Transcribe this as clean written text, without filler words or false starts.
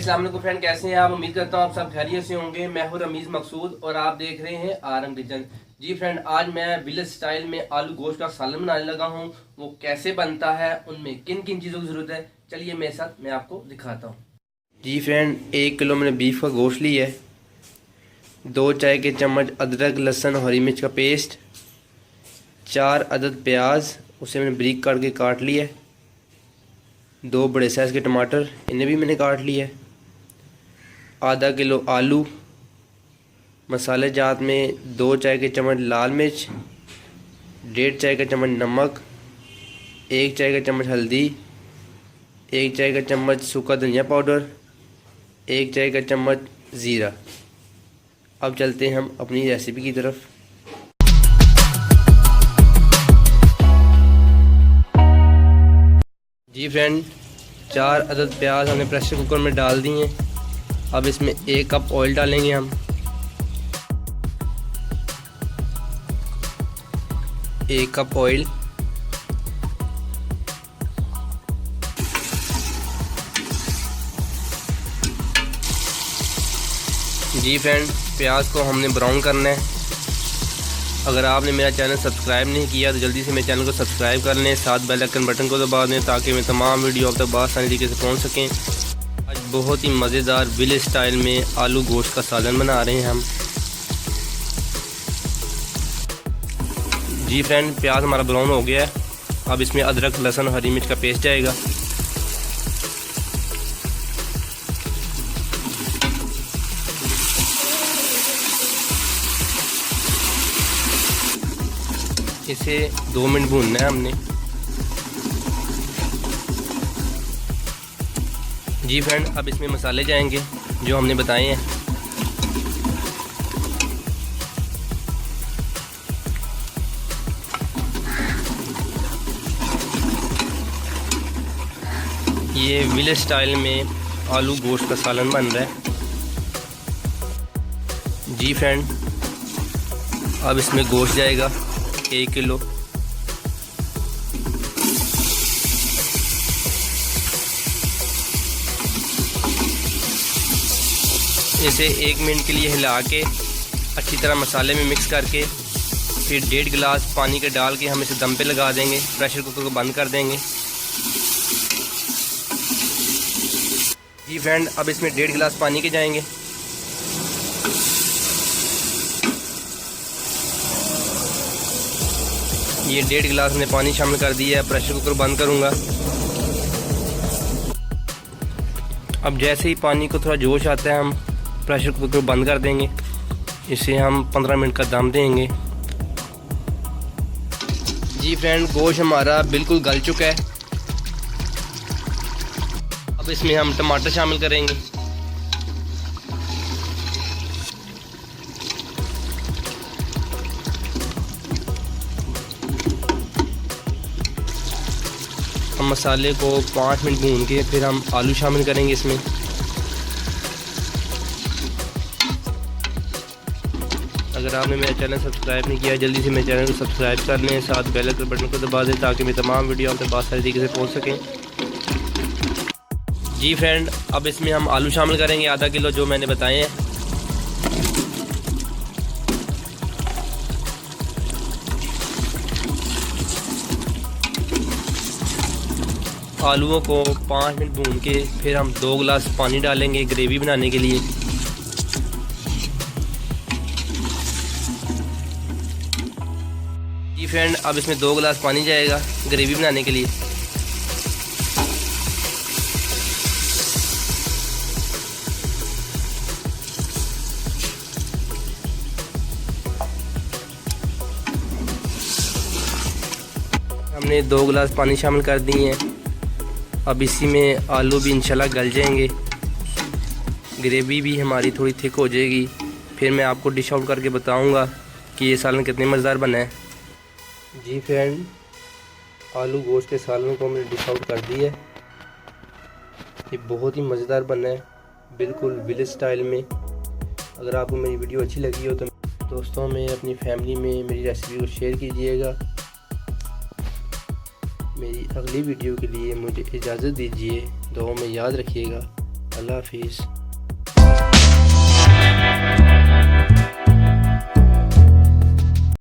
अस्सलाम वालेकुम फ्रेंड, कैसे हैं आप? उम्मीद करता हूँ आप सब खैरियत से होंगे। मैं हूँ रमीज़ मकसूद और आप देख रहे हैं आरम किचन। जी फ्रेंड, आज मैं विलेज स्टाइल में आलू गोश्त का सालन बनाने लगा हूँ। वो कैसे बनता है, उनमें किन किन चीज़ों की ज़रूरत है, चलिए मेरे साथ मैं आपको दिखाता हूँ। जी फ्रेंड, 1 किलो मैंने बीफ का गोश्त लिया है। 2 चाय के चम्मच अदरक लहसुन हरी मिर्च का पेस्ट, 4 अदद प्याज उसे मैंने बारीक काट के काट लिया है। 2 बड़े साइज़ के टमाटर, इन्हें भी मैंने काट लिया है। आधा किलो आलू, मसाले जात में 2 चाय के चम्मच लाल मिर्च, 1.5 चाय का चम्मच नमक, 1 चाय का चम्मच हल्दी, 1 चाय का चम्मच सूखा धनिया पाउडर, 1 चाय का चम्मच ज़ीरा। अब चलते हैं हम अपनी रेसिपी की तरफ। जी फ्रेंड, 4 अदद प्याज हमने प्रेशर कुकर में डाल दिए हैं। अब इसमें 1 कप ऑयल डालेंगे हम। 1 कप ऑयल, जी फ्रेंड, प्याज को हमने ब्राउन करना है। अगर आपने मेरा चैनल सब्सक्राइब नहीं किया तो जल्दी से मेरे चैनल को सब्सक्राइब कर लें, साथ बेल आइकन बटन को दबा दें ताकि मैं तमाम वीडियो आप तक आसानी तरीके से पहुंच सकें। आज बहुत ही मज़ेदार विलेज स्टाइल में आलू गोश्त का सालन बना रहे हैं हम। जी फ्रेंड, प्याज हमारा ब्राउन हो गया है। अब इसमें अदरक लहसुन हरी मिर्च का पेस्ट जाएगा। इसे 2 मिनट भूनना है हमने। जी फ्रेंड, अब इसमें मसाले जाएंगे जो हमने बताए हैं। ये विलेज स्टाइल में आलू गोश्त का सालन बन रहा है। जी फ्रेंड, अब इसमें गोश्त जाएगा 1 किलो। इसे 1 मिनट के लिए हिला के अच्छी तरह मसाले में मिक्स करके फिर 1.5 गिलास पानी के डाल के हम इसे दम पे लगा देंगे। प्रेशर कुकर को बंद कर देंगे। जी फ्रेंड, अब इसमें 1.5 गिलास पानी के जाएंगे। ये 1.5 गिलास में पानी शामिल कर दिया है। प्रेशर कुकर बंद करूँगा। अब जैसे ही पानी को थोड़ा जोश आता है हम प्रेशर कुकर बंद कर देंगे। इसे हम 15 मिनट का दम देंगे। जी फ्रेंड, गोश्त हमारा बिल्कुल गल चुका है। अब इसमें हम टमाटर शामिल करेंगे। हम मसाले को 5 मिनट भून के फिर हम आलू शामिल करेंगे इसमें। अगर आपने मेरा चैनल सब्सक्राइब नहीं किया जल्दी से मेरे चैनल को सब्सक्राइब कर लें, साथ बेल आइकन बटन को दबा दें ताकि मैं तमाम वीडियो आप तक बहुत सारी तरीके से पहुंच सकें। जी फ्रेंड, अब इसमें हम आलू शामिल करेंगे आधा किलो जो मैंने बताए हैं। आलूओं को 5 मिनट भून के फिर हम 2 गिलास पानी डालेंगे ग्रेवी बनाने के लिए। जी फ्रेंड, अब इसमें 2 गिलास पानी जाएगा ग्रेवी बनाने के लिए। हमने 2 गिलास पानी शामिल कर दिए हैं। अब इसी में आलू भी इंशाल्लाह गल जाएंगे, ग्रेवी भी हमारी थोड़ी थिक हो जाएगी। फिर मैं आपको डिश आउट करके बताऊंगा कि ये सालन कितने मज़ेदार बना है। जी फ्रेंड, आलू गोश्त के सालन को हमने डिश आउट कर दिया है। ये बहुत ही मज़ेदार बना है, बिल्कुल विलेज स्टाइल में। अगर आपको मेरी वीडियो अच्छी लगी हो तो दोस्तों में अपनी फैमिली में मेरी रेसिपी को शेयर कीजिएगा। मेरी अगली वीडियो के लिए मुझे इजाज़त दीजिए। दुआ में याद रखिएगा। अल्लाह हाफिज़।